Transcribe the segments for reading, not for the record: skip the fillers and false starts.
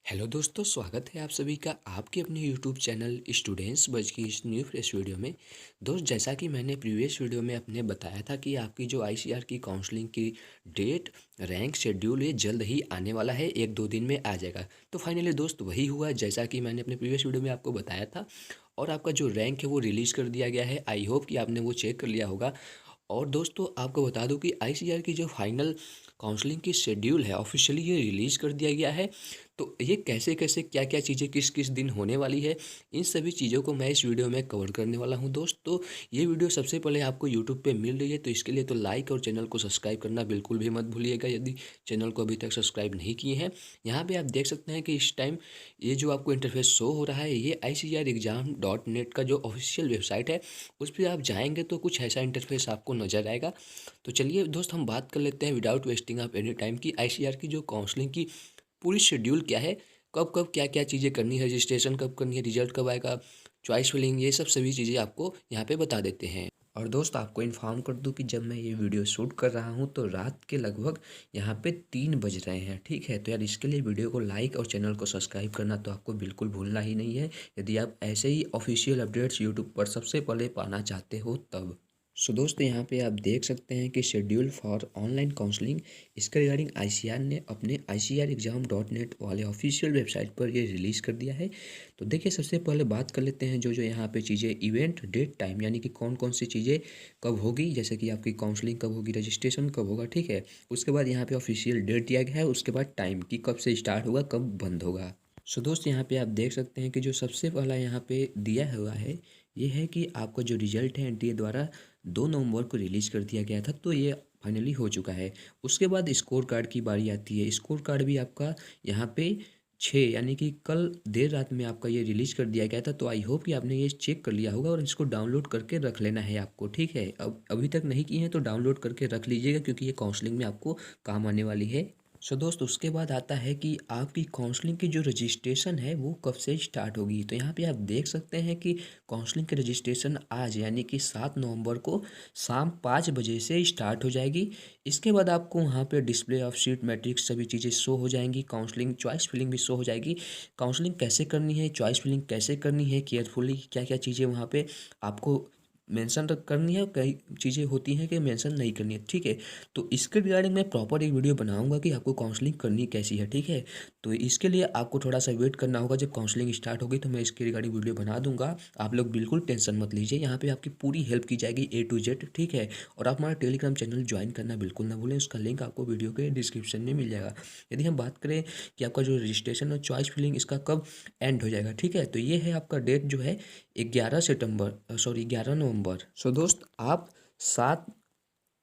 Hello दोस्तों, स्वागत है आप सभी का आपके अपने यूट्यूब चैनल स्टूडेंट्स बज की इस न्यू फ्रेश वीडियो में। दोस्त, जैसा कि मैंने प्रीवियस वीडियो में अपने बताया था कि आपकी जो आईसीआर की काउंसलिंग की डेट, रैंक, शेड्यूल ये जल्द ही आने वाला है, 1-2 दिन में आ जाएगा। तो फाइनली दोस्त वही हुआ जैसा कि मैंने अपने प्रीवियस वीडियो में आपको बताया था, और आपका जो रैंक है वो रिलीज़ कर दिया गया है। आई होप कि आपने वो चेक कर लिया होगा। और दोस्तों, आपको बता दूं कि आईसीआर की जो फाइनल काउंसलिंग की शेड्यूल है ऑफिशियली ये रिलीज़ कर दिया गया है। तो ये कैसे कैसे क्या क्या चीज़ें किस किस दिन होने वाली है, इन सभी चीज़ों को मैं इस वीडियो में कवर करने वाला हूं दोस्त। तो ये वीडियो सबसे पहले आपको यूट्यूब पे मिल रही है, तो इसके लिए तो लाइक और चैनल को सब्सक्राइब करना बिल्कुल भी मत भूलिएगा यदि चैनल को अभी तक सब्सक्राइब नहीं किए हैं। यहाँ पे आप देख सकते हैं कि इस टाइम ये जो आपको इंटरफेस शो हो रहा है ये ICAR exam.net का जो ऑफिशियल वेबसाइट है उस पर आप जाएंगे तो कुछ ऐसा इंटरफेस आपको नज़र आएगा। तो चलिए दोस्त, हम बात कर लेते हैं without wasting of any time की आईसीआर की जो काउंसलिंग की पूरी शेड्यूल क्या है, कब कब क्या क्या चीज़ें करनी है, रजिस्ट्रेशन कब करनी है, रिजल्ट कब आएगा, चॉइस फिलिंग, ये सब सभी चीज़ें आपको यहाँ पे बता देते हैं। और दोस्त, आपको इन्फॉर्म कर दूं कि जब मैं ये वीडियो शूट कर रहा हूँ तो रात के लगभग यहाँ पे 3 बज रहे हैं। ठीक है, तो यार इसके लिए वीडियो को लाइक और चैनल को सब्सक्राइब करना तो आपको बिल्कुल भूलना ही नहीं है, यदि आप ऐसे ही ऑफिशियल अपडेट्स यूट्यूब पर सबसे पहले पाना चाहते हो तब। सो दोस्तों, यहाँ पे आप देख सकते हैं कि शेड्यूल फॉर ऑनलाइन काउंसलिंग, इसके रिगार्डिंग आईसीआर ने अपने ICAR exam.net वाले ऑफिशियल वेबसाइट पर ये रिलीज़ कर दिया है। तो देखिए, सबसे पहले बात कर लेते हैं जो जो यहाँ पे चीज़ें, इवेंट, डेट, टाइम, यानी कि कौन कौन सी चीज़ें कब होगी, जैसे कि आपकी काउंसलिंग कब होगी, रजिस्ट्रेशन कब होगा। ठीक है, उसके बाद यहाँ पे ऑफिशियल डेट दिया गया है, उसके बाद टाइम कि कब से स्टार्ट होगा, कब बंद होगा। सो दोस्त, यहाँ पे आप देख सकते हैं कि जो सबसे पहला यहाँ पे दिया हुआ है ये है कि आपका जो रिजल्ट है एनटीए द्वारा 2 नवंबर को रिलीज़ कर दिया गया था, तो ये फाइनली हो चुका है। उसके बाद स्कोर कार्ड की बारी आती है। स्कोर कार्ड भी आपका यहाँ पे 6 यानी कि कल देर रात में आपका ये रिलीज़ कर दिया गया था। तो आई होप कि आपने ये चेक कर लिया होगा और इसको डाउनलोड करके रख लेना है आपको। ठीक है, अब अभी तक नहीं किए हैं तो डाउनलोड करके रख लीजिएगा, क्योंकि ये काउंसलिंग में आपको काम आने वाली है। सो दोस्त, उसके बाद आता है कि आपकी काउंसलिंग की जो रजिस्ट्रेशन है वो कब से स्टार्ट होगी। तो यहाँ पे आप देख सकते हैं कि काउंसलिंग की रजिस्ट्रेशन आज यानी कि 7 नवंबर को शाम 5 बजे से स्टार्ट हो जाएगी। इसके बाद आपको वहाँ पे डिस्प्ले ऑफ सीट, मैट्रिक्स, सभी चीज़ें शो हो जाएंगी। काउंसलिंग चॉइस फिलिंग भी शो हो जाएगी। काउंसलिंग कैसे करनी है, चॉइस फिलिंग कैसे करनी है, केयरफुली क्या क्या चीज़ें वहाँ पे आपको मेंशन करनी है, और कई चीज़ें होती हैं कि मेंशन नहीं करनी है। ठीक है, तो इसके रिगार्डिंग मैं प्रॉपर एक वीडियो बनाऊंगा कि आपको काउंसलिंग करनी कैसी है। ठीक है, तो इसके लिए आपको थोड़ा सा वेट करना होगा। जब काउंसलिंग स्टार्ट होगी तो मैं इसके रिगार्डिंग वीडियो बना दूंगा। आप लोग बिल्कुल टेंशन मत लीजिए, यहाँ पे आपकी पूरी हेल्प की जाएगी A to Z। ठीक है, और आप हमारा टेलीग्राम चैनल ज्वाइन करना बिल्कुल ना भूलें, उसका लिंक आपको वीडियो के डिस्क्रिप्शन में मिल जाएगा। यदि हम बात करें कि आपका जो रजिस्ट्रेशन और चॉइस फिलिंग इसका कब एंड हो जाएगा, ठीक है, तो ये है आपका डेट जो है 11 नवंबर। सो दोस्त, आप 7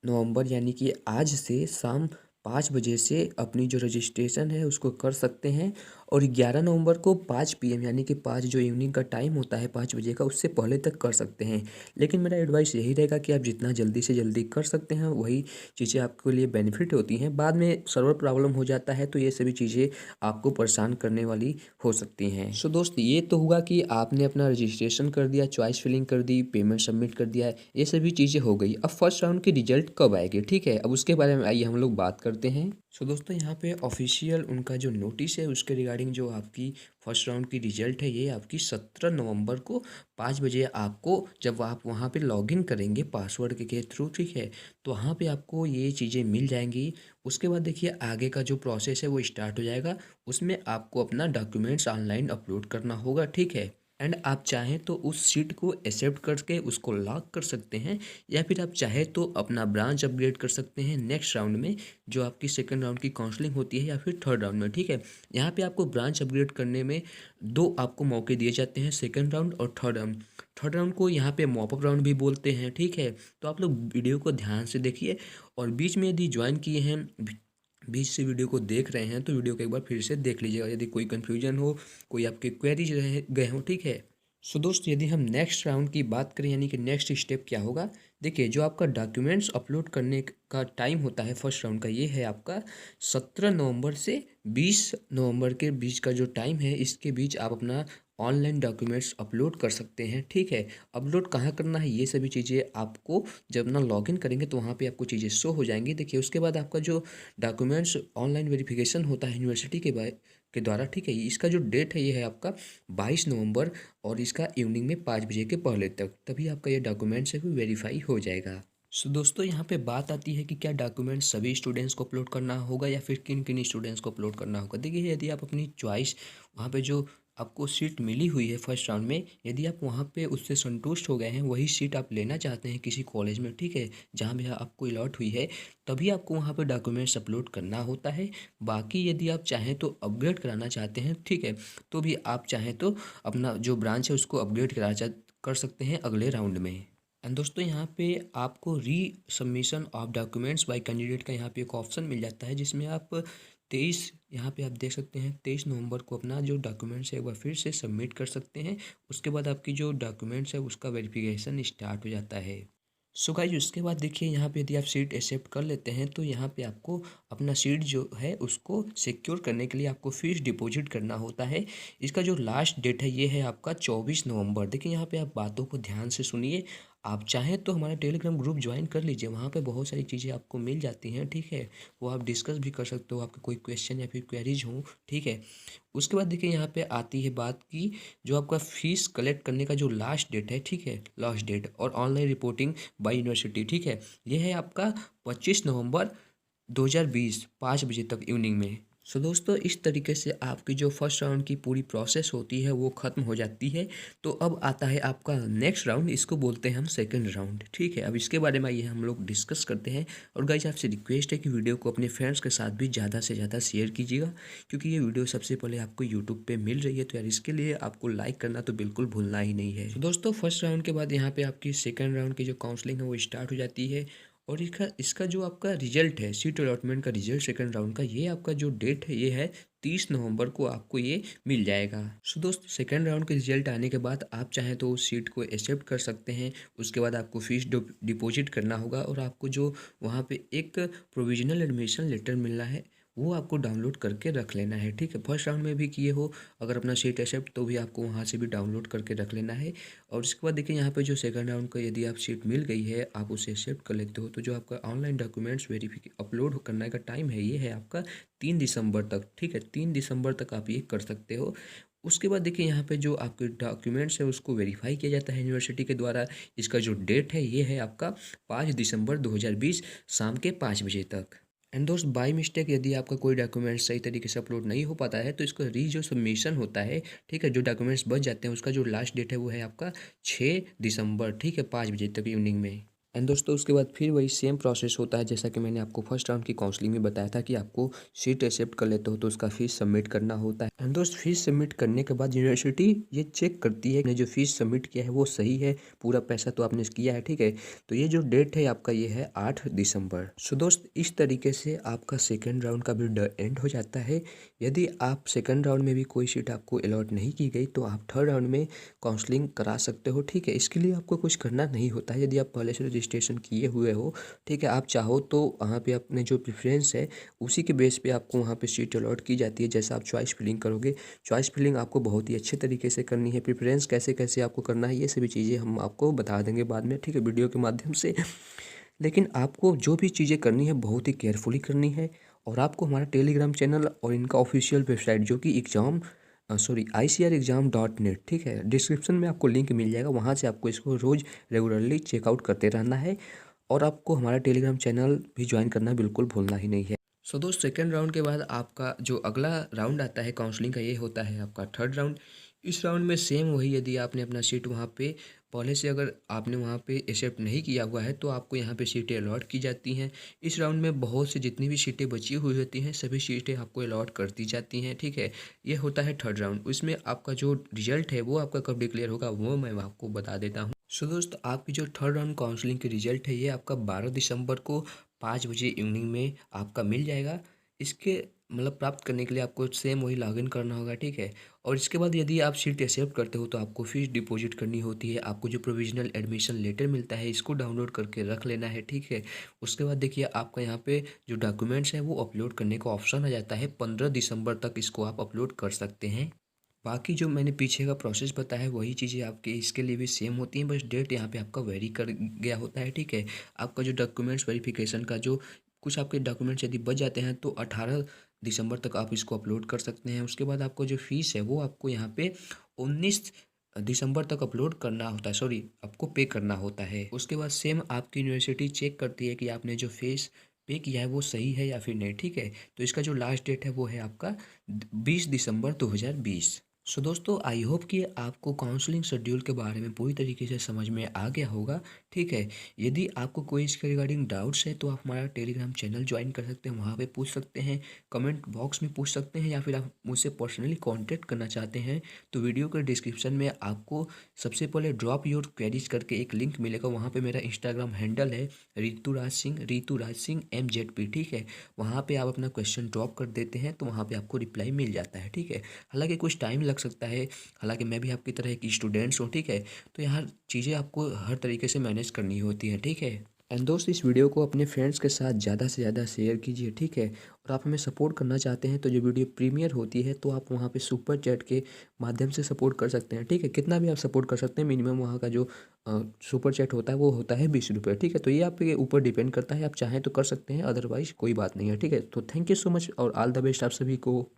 नवंबर यानी कि आज से शाम 5 बजे से अपनी जो रजिस्ट्रेशन है उसको कर सकते हैं, और 11 नवंबर को 5 PM यानी कि 5 जो इवनिंग का टाइम होता है 5 बजे का, उससे पहले तक कर सकते हैं। लेकिन मेरा एडवाइस यही रहेगा कि आप जितना जल्दी से जल्दी कर सकते हैं वही चीज़ें आपके लिए बेनिफिट होती हैं। बाद में सर्वर प्रॉब्लम हो जाता है तो ये सभी चीज़ें आपको परेशान करने वाली हो सकती हैं। सो दोस्त, ये तो हुआ कि आपने अपना रजिस्ट्रेशन कर दिया, चॉइस फिलिंग कर दी, पेमेंट सबमिट कर दिया है, ये सभी चीज़ें हो गई। अब फर्स्ट राउंड की रिजल्ट कब आएगी, ठीक है, अब उसके बारे में आइए हम लोग बात करते हैं। सो दोस्तों, यहाँ पे ऑफिशियल उनका जो नोटिस है उसके रिगार्डिंग जो आपकी फर्स्ट राउंड की रिजल्ट है ये आपकी 17 नवंबर को 5 बजे आपको, जब आप वहाँ पे लॉगिन करेंगे पासवर्ड के थ्रू, ठीक है, तो वहाँ पे आपको ये चीज़ें मिल जाएंगी। उसके बाद देखिए आगे का जो प्रोसेस है वो स्टार्ट हो जाएगा। उसमें आपको अपना डॉक्यूमेंट्स ऑनलाइन अपलोड करना होगा। ठीक है, एंड आप चाहें तो उस सीट को एक्सेप्ट करके उसको लॉक कर सकते हैं, या फिर आप चाहे तो अपना ब्रांच अपग्रेड कर सकते हैं नेक्स्ट राउंड में, जो आपकी सेकंड राउंड की काउंसलिंग होती है, या फिर थर्ड राउंड में। ठीक है, यहाँ पे आपको ब्रांच अपग्रेड करने में 2 आपको मौके दिए जाते हैं, सेकंड राउंड और थर्ड राउंड। थर्ड राउंड को यहाँ पे मॉपअप राउंड भी बोलते हैं। ठीक है, तो आप लोग वीडियो को ध्यान से देखिए, और बीच में यदि ज्वाइन किए हैं, बीच से वीडियो को देख रहे हैं, तो वीडियो को एक बार फिर से देख लीजिएगा यदि कोई कन्फ्यूजन हो, कोई आपके क्वेरीज रह गए हों। ठीक है, सो दोस्त, यदि हम नेक्स्ट राउंड की बात करें यानी कि नेक्स्ट स्टेप क्या होगा, देखिए जो आपका डॉक्यूमेंट्स अपलोड करने का टाइम होता है फर्स्ट राउंड का, ये है आपका 17 नवंबर से 20 नवंबर के बीच का जो टाइम है, इसके बीच आप अपना ऑनलाइन डॉक्यूमेंट्स अपलोड कर सकते हैं। ठीक है, अपलोड कहाँ करना है ये सभी चीज़ें आपको जब ना लॉगिन करेंगे तो वहाँ पे आपको चीज़ें शो हो जाएंगी। देखिए उसके बाद आपका जो डॉक्यूमेंट्स ऑनलाइन वेरिफिकेशन होता है यूनिवर्सिटी के के द्वारा, ठीक है। इसका जो डेट है ये है आपका 22 नवंबर, और इसका इवनिंग में 5 बजे के पहले तक, तभी आपका ये डॉक्यूमेंट्स है वो वेरीफाई हो जाएगा। सो दोस्तों, यहाँ पे बात आती है कि क्या डॉक्यूमेंट्स सभी स्टूडेंट्स को अपलोड करना होगा या फिर किन किन स्टूडेंट्स को अपलोड करना होगा। देखिए, यदि आप अपनी चॉइस, वहाँ पे जो आपको सीट मिली हुई है फर्स्ट राउंड में, यदि आप वहाँ पे उससे संतुष्ट हो गए हैं, वही सीट आप लेना चाहते हैं किसी कॉलेज में, ठीक है, जहाँ भी आपको अलॉट हुई है, तभी आपको वहाँ पे डॉक्यूमेंट्स अपलोड करना होता है। बाकी यदि आप चाहें तो अपग्रेड कराना चाहते हैं, ठीक है, तो भी आप चाहें तो अपना जो ब्रांच है उसको अपग्रेड कर सकते हैं अगले राउंड में। एंड दोस्तों, यहाँ पे आपको री submission of documents bye candidate का यहाँ पे एक ऑप्शन मिल जाता है, जिसमें आप 23, यहाँ पे आप देख सकते हैं 23 नवंबर को अपना जो डॉक्यूमेंट्स है एक बार फिर से सबमिट कर सकते हैं। उसके बाद आपकी जो डॉक्यूमेंट्स है उसका वेरिफिकेशन स्टार्ट हो जाता है। सो गाइस, उसके बाद देखिए, यहाँ पे यदि आप सीट एक्सेप्ट कर लेते हैं तो यहाँ पे आपको अपना सीट जो है उसको सिक्योर करने के लिए आपको फीस डिपॉजिट करना होता है। इसका जो लास्ट डेट है ये है आपका 24 नवंबर। देखिए, यहाँ पे आप बातों को ध्यान से सुनिए। आप चाहें तो हमारा टेलीग्राम ग्रुप ज्वाइन कर लीजिए, वहाँ पे बहुत सारी चीज़ें आपको मिल जाती हैं, ठीक है। वो आप डिस्कस भी कर सकते हो, आपके कोई क्वेश्चन या फिर क्वेरीज हो, ठीक है। उसके बाद देखिए, यहाँ पे आती है बात की जो आपका फीस कलेक्ट करने का जो लास्ट डेट है, ठीक है, लास्ट डेट और ऑनलाइन रिपोर्टिंग बाय यूनिवर्सिटी, ठीक है, ये है आपका 25 नवंबर 2020 5 बजे तक इवनिंग में। सो दोस्तों, इस तरीके से आपकी जो फर्स्ट राउंड की पूरी प्रोसेस होती है वो ख़त्म हो जाती है। तो अब आता है आपका नेक्स्ट राउंड, इसको बोलते हैं हम सेकंड राउंड, ठीक है। अब इसके बारे में ये हम लोग डिस्कस करते हैं। और गाइस, आपसे रिक्वेस्ट है कि वीडियो को अपने फ्रेंड्स के साथ भी ज़्यादा से ज़्यादा शेयर कीजिएगा, क्योंकि ये वीडियो सबसे पहले आपको यूट्यूब पे मिल रही है, तो यार इसके लिए आपको लाइक करना तो बिल्कुल भूलना ही नहीं है। तो दोस्तों, फर्स्ट राउंड के बाद यहाँ पे आपकी सेकंड राउंड की जो काउंसलिंग है वो स्टार्ट हो जाती है। और इसका इसका जो आपका रिजल्ट है, सीट अलॉटमेंट का रिजल्ट सेकंड राउंड का, ये आपका जो डेट है ये है 30 नवंबर को आपको ये मिल जाएगा। सो दोस्त, सेकंड राउंड के रिजल्ट आने के बाद आप चाहें तो उस सीट को एक्सेप्ट कर सकते हैं। उसके बाद आपको फीस डिपॉजिट करना होगा, और आपको जो वहाँ पे एक प्रोविजनल एडमिशन लेटर मिलना है वो आपको डाउनलोड करके रख लेना है, ठीक है। फर्स्ट राउंड में भी किए हो अगर अपना सीट एक्सेप्ट, तो भी आपको वहाँ से भी डाउनलोड करके रख लेना है। और इसके बाद देखिए, यहाँ पे जो सेकंड राउंड का यदि आप सीट मिल गई है, आप उसे एक्सेप्ट कर लेते हो, तो जो आपका ऑनलाइन डॉक्यूमेंट्स अपलोड करने का टाइम है ये है आपका 3 दिसंबर तक, ठीक है। 3 दिसंबर तक आप ये कर सकते हो। उसके बाद देखिए, यहाँ पे जो आपके डॉक्यूमेंट्स है उसको वेरीफाई किया जाता है यूनिवर्सिटी के द्वारा। इसका जो डेट है ये है आपका 5 दिसंबर 2020 शाम के 5 बजे तक। एंड दोस्त, बाय मिस्टेक यदि आपका कोई डॉक्यूमेंट सही तरीके से अपलोड नहीं हो पाता है, तो इसका जो सबमिशन होता है, ठीक है, जो डॉक्यूमेंट्स बच जाते हैं उसका जो लास्ट डेट है वो है आपका 6 दिसंबर, ठीक है, 5 बजे तक इवनिंग में। एंड दोस्तों, उसके बाद फिर वही सेम प्रोसेस होता है जैसा कि मैंने आपको फर्स्ट राउंड की काउंसलिंग में बताया था कि आपको सीट एक्सेप्ट कर लेते हो तो उसका फीस सबमिट करना होता है। एंड दोस्त, फीस सबमिट करने के बाद यूनिवर्सिटी ये चेक करती है कि जो फीस सबमिट किया है वो सही है, पूरा पैसा तो आपने किया है, ठीक है। तो ये जो डेट है आपका ये है 8 दिसंबर। सो दोस्त, इस तरीके से आपका सेकेंड राउंड का भी एंड हो जाता है। यदि आप सेकेंड राउंड में भी कोई सीट आपको अलॉट नहीं की गई तो आप थर्ड राउंड में काउंसलिंग करा सकते हो, ठीक है। इसके लिए आपको कुछ करना नहीं होता है। यदि आप पहले से रजिस्ट्रेशन किए हुए हो, ठीक है, आप चाहो तो वहाँ पे अपने जो प्रेफरेंस है उसी के बेस पे आपको वहाँ पे सीट अलॉट की जाती है। जैसा आप चॉइस फिलिंग करोगे, चॉइस फिलिंग आपको बहुत ही अच्छे तरीके से करनी है। प्रेफरेंस कैसे कैसे आपको करना है ये सभी चीज़ें हम आपको बता देंगे बाद में, ठीक है, वीडियो के माध्यम से। लेकिन आपको जो भी चीज़ें करनी है बहुत ही केयरफुली करनी है। और आपको हमारा टेलीग्राम चैनल और इनका ऑफिशियल वेबसाइट जो कि ICR-exam.net, ठीक है, डिस्क्रिप्शन में आपको लिंक मिल जाएगा, वहाँ से आपको इसको रोज़ रेगुलरली चेकआउट करते रहना है। और आपको हमारा टेलीग्राम चैनल भी ज्वाइन करना बिल्कुल भूलना ही नहीं है। सो दोस्त, सेकेंड राउंड के बाद आपका जो अगला राउंड आता है काउंसलिंग का, ये होता है आपका थर्ड राउंड। इस राउंड में सेम वही, यदि आपने अपना सीट वहाँ पे पहले से अगर आपने वहाँ पे एक्सेप्ट नहीं किया हुआ है तो आपको यहाँ पे सीटें अलॉट की जाती हैं। इस राउंड में बहुत से जितनी भी सीटें बची हुई होती हैं सभी सीटें आपको अलॉट कर दी जाती हैं, ठीक है। ये होता है थर्ड राउंड। उसमें आपका जो रिजल्ट है वो आपका कब डिक्लेयर होगा वो मैं आपको बता देता हूँ। सो दोस्त, आपकी जो थर्ड राउंड काउंसलिंग की रिजल्ट है ये आपका 12 दिसंबर को 5 बजे इवनिंग में आपका मिल जाएगा। इसके प्राप्त करने के लिए आपको सेम वही लॉगिन करना होगा, ठीक है। और इसके बाद यदि आप सीट एक्सेप्ट करते हो तो आपको फीस डिपॉजिट करनी होती है। आपको जो प्रोविजनल एडमिशन लेटर मिलता है इसको डाउनलोड करके रख लेना है, ठीक है। उसके बाद देखिए, आपका यहाँ पे जो डॉक्यूमेंट्स हैं वो अपलोड करने का ऑप्शन आ जाता है। 15 दिसंबर तक इसको आप अपलोड कर सकते हैं। बाकी जो मैंने पीछे का प्रोसेस बताया है वही चीज़ें आपके इसके लिए भी सेम होती हैं, बस डेट यहाँ पे आपका वेरी कर गया होता है, ठीक है। आपका जो डॉक्यूमेंट्स वेरिफिकेशन का जो कुछ आपके डॉक्यूमेंट्स यदि बच जाते हैं तो 18 दिसंबर तक आप इसको अपलोड कर सकते हैं। उसके बाद आपको जो फ़ीस है वो आपको यहाँ पे 19 दिसंबर तक अपलोड करना होता है, सॉरी आपको पे करना होता है। उसके बाद सेम आपकी यूनिवर्सिटी चेक करती है कि आपने जो फ़ीस पे किया है वो सही है या फिर नहीं, ठीक है। तो इसका जो लास्ट डेट है वो है आपका 20 दिसंबर 2020। सो दोस्तों, आई होप कि आपको काउंसलिंग शेड्यूल के बारे में पूरी तरीके से समझ में आ गया होगा, ठीक है। यदि आपको कोई इसके रिगार्डिंग डाउट्स है तो आप हमारा टेलीग्राम चैनल ज्वाइन कर सकते हैं, वहाँ पे पूछ सकते हैं, कमेंट बॉक्स में पूछ सकते हैं, या फिर आप मुझसे पर्सनली कांटेक्ट करना चाहते हैं तो वीडियो के डिस्क्रिप्शन में आपको सबसे पहले ड्रॉप योर क्वेरीज करके एक लिंक मिलेगा। वहाँ पे मेरा इंस्टाग्राम हैंडल है ऋतुराज सिंह MZP, ठीक है। वहाँ पे आप अपना क्वेश्चन ड्रॉप कर देते हैं तो वहाँ पे आपको रिप्लाई मिल जाता है, ठीक है। हालांकि कुछ टाइम लग सकता है, हालांकि मैं भी आपकी तरह एक स्टूडेंट्स हूँ, ठीक है। तो यहाँ चीज़ें आपको हर तरीके से मैनेज करनी होती हैं, ठीक है। एंड दोस्त, इस वीडियो को अपने फ्रेंड्स के साथ ज़्यादा से ज़्यादा शेयर कीजिए, ठीक है। और आप हमें सपोर्ट करना चाहते हैं तो जो वीडियो प्रीमियर होती है तो आप वहाँ पे सुपर चैट के माध्यम से सपोर्ट कर सकते हैं, ठीक है। कितना भी आप सपोर्ट कर सकते हैं, मिनिमम वहाँ का जो सुपर चैट होता है वो होता है 20 रुपये, ठीक है। तो ये आपके ऊपर डिपेंड करता है, आप चाहें तो कर सकते हैं, अदरवाइज कोई बात नहीं है, ठीक है। तो थैंक यू सो मच और ऑल द बेस्ट आप सभी को।